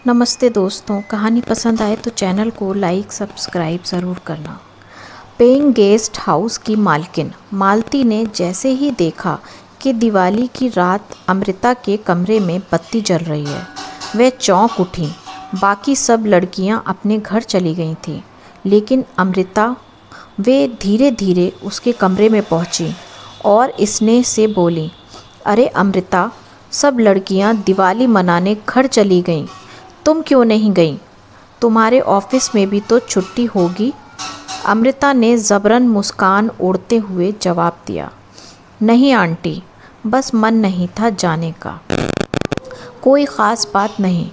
नमस्ते दोस्तों, कहानी पसंद आए तो चैनल को लाइक सब्सक्राइब ज़रूर करना। पेइंग गेस्ट हाउस की मालकिन मालती ने जैसे ही देखा कि दिवाली की रात अमृता के कमरे में बत्ती जल रही है, वह चौंक उठी। बाकी सब लड़कियां अपने घर चली गई थीं, लेकिन अमृता वे धीरे धीरे उसके कमरे में पहुंची और स्नेह से बोली, अरे अमृता, सब लड़कियां दिवाली मनाने घर चली गईं, तुम क्यों नहीं गई? तुम्हारे ऑफिस में भी तो छुट्टी होगी। अमृता ने ज़बरन मुस्कान ओढ़ते हुए जवाब दिया, नहीं आंटी, बस मन नहीं था जाने का। कोई ख़ास बात नहीं,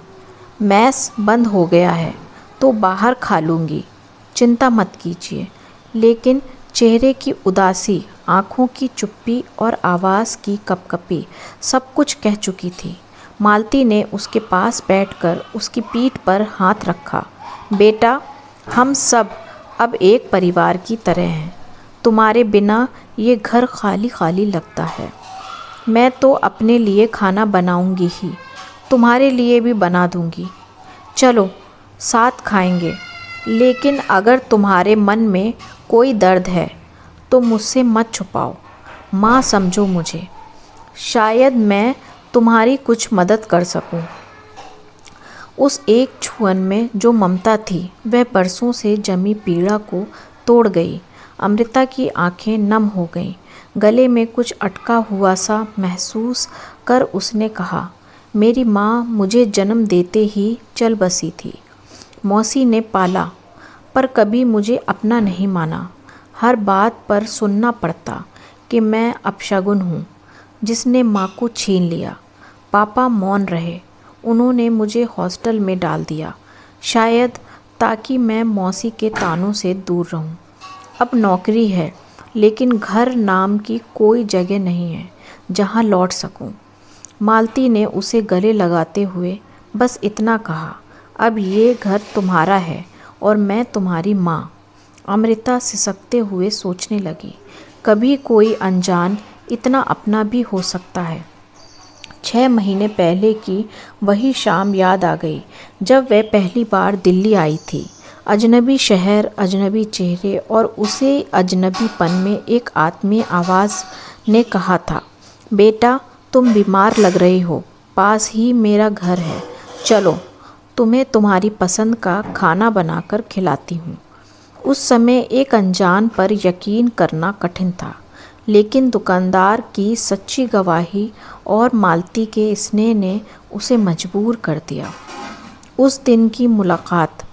मैस बंद हो गया है तो बाहर खा लूँगी, चिंता मत कीजिए। लेकिन चेहरे की उदासी, आँखों की चुप्पी और आवाज़ की कपकपी सब कुछ कह चुकी थी। मालती ने उसके पास बैठकर उसकी पीठ पर हाथ रखा। बेटा, हम सब अब एक परिवार की तरह हैं। तुम्हारे बिना ये घर खाली खाली लगता है। मैं तो अपने लिए खाना बनाऊंगी ही, तुम्हारे लिए भी बना दूंगी। चलो साथ खाएंगे, लेकिन अगर तुम्हारे मन में कोई दर्द है तो मुझसे मत छुपाओ। माँ समझो मुझे, शायद मैं तुम्हारी कुछ मदद कर सकूं। उस एक छुअन में जो ममता थी, वह बरसों से जमी पीड़ा को तोड़ गई। अमृता की आंखें नम हो गईं। गले में कुछ अटका हुआ सा महसूस कर उसने कहा, मेरी माँ मुझे जन्म देते ही चल बसी थी। मौसी ने पाला, पर कभी मुझे अपना नहीं माना। हर बात पर सुनना पड़ता कि मैं अपशगुन हूँ, जिसने माँ को छीन लिया। पापा मौन रहे। उन्होंने मुझे हॉस्टल में डाल दिया, शायद ताकि मैं मौसी के तानों से दूर रहूं। अब नौकरी है, लेकिन घर नाम की कोई जगह नहीं है जहां लौट सकूं। मालती ने उसे गले लगाते हुए बस इतना कहा, अब ये घर तुम्हारा है और मैं तुम्हारी माँ। अमृता सिसकते हुए सोचने लगी, कभी कोई अनजान इतना अपना भी हो सकता है। 6 महीने पहले की वही शाम याद आ गई, जब वह पहली बार दिल्ली आई थी। अजनबी शहर, अजनबी चेहरे और उसे अजनबीपन में एक आत्मीय आवाज़ ने कहा था, बेटा तुम बीमार लग रही हो, पास ही मेरा घर है, चलो तुम्हें तुम्हारी पसंद का खाना बनाकर खिलाती हूँ। उस समय एक अनजान पर यकीन करना कठिन था, लेकिन दुकानदार की सच्ची गवाही और मालती के स्नेह ने उसे मजबूर कर दिया। उस दिन की मुलाकात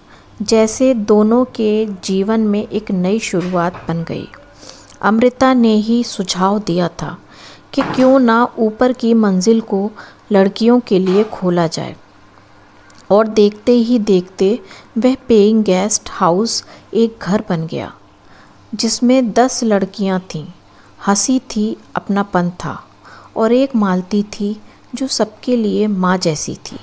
जैसे दोनों के जीवन में एक नई शुरुआत बन गई। अमृता ने ही सुझाव दिया था कि क्यों ना ऊपर की मंजिल को लड़कियों के लिए खोला जाए, और देखते ही देखते वह पेइंग गेस्ट हाउस एक घर बन गया, जिसमें 10 लड़कियां थीं। हंसी थी, अपनापन था, और एक मालती थी जो सबके लिए माँ जैसी थी।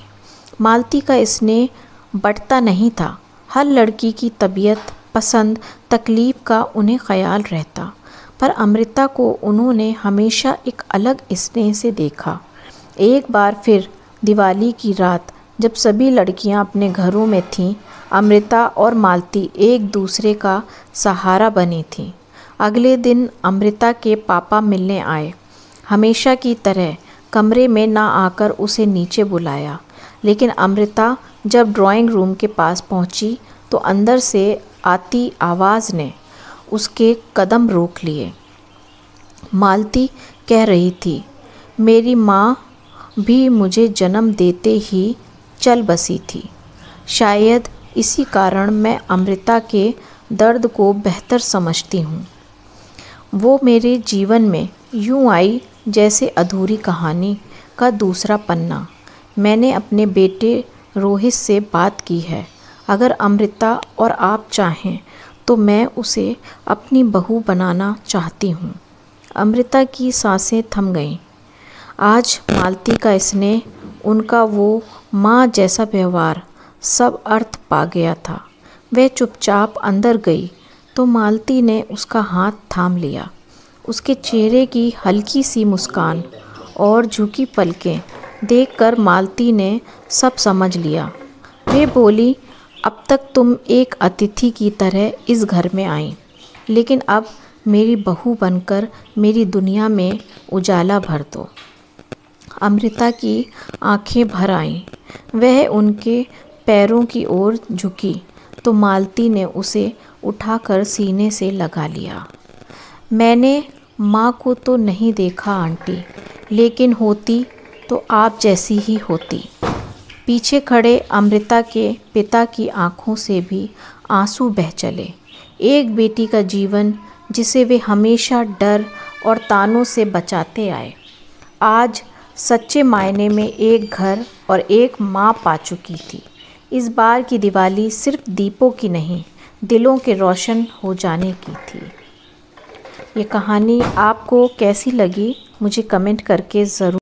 मालती का स्नेह बंटता नहीं था, हर लड़की की तबीयत, पसंद, तकलीफ़ का उन्हें ख्याल रहता, पर अमृता को उन्होंने हमेशा एक अलग स्नेह से देखा। एक बार फिर दिवाली की रात, जब सभी लड़कियां अपने घरों में थीं, अमृता और मालती एक दूसरे का सहारा बनी थीं। अगले दिन अमृता के पापा मिलने आए। हमेशा की तरह कमरे में ना आकर उसे नीचे बुलाया, लेकिन अमृता जब ड्राइंग रूम के पास पहुंची तो अंदर से आती आवाज़ ने उसके कदम रोक लिए। मालती कह रही थी, मेरी माँ भी मुझे जन्म देते ही चल बसी थी। शायद इसी कारण मैं अमृता के दर्द को बेहतर समझती हूँ। वो मेरे जीवन में यूं आई जैसे अधूरी कहानी का दूसरा पन्ना। मैंने अपने बेटे रोहित से बात की है। अगर अमृता और आप चाहें तो मैं उसे अपनी बहू बनाना चाहती हूँ। अमृता की सांसें थम गईं। आज मालती का स्नेह, उनका वो माँ जैसा व्यवहार, सब अर्थ पा गया था। वह चुपचाप अंदर गई तो मालती ने उसका हाथ थाम लिया। उसके चेहरे की हल्की सी मुस्कान और झुकी पलकें देखकर मालती ने सब समझ लिया। वे बोली, अब तक तुम एक अतिथि की तरह इस घर में आई, लेकिन अब मेरी बहू बनकर मेरी दुनिया में उजाला भर दो। अमृता की आंखें भर आईं। वह उनके पैरों की ओर झुकी तो मालती ने उसे उठाकर सीने से लगा लिया। मैंने माँ को तो नहीं देखा आंटी, लेकिन होती तो आप जैसी ही होती। पीछे खड़े अमृता के पिता की आंखों से भी आंसू बह चले। एक बेटी का जीवन जिसे वे हमेशा डर और तानों से बचाते आए, आज सच्चे मायने में एक घर और एक माँ पा चुकी थी। इस बार की दिवाली सिर्फ दीपों की नहीं, दिलों के रोशन हो जाने की थी। ये कहानी आपको कैसी लगी मुझे कमेंट करके ज़रूर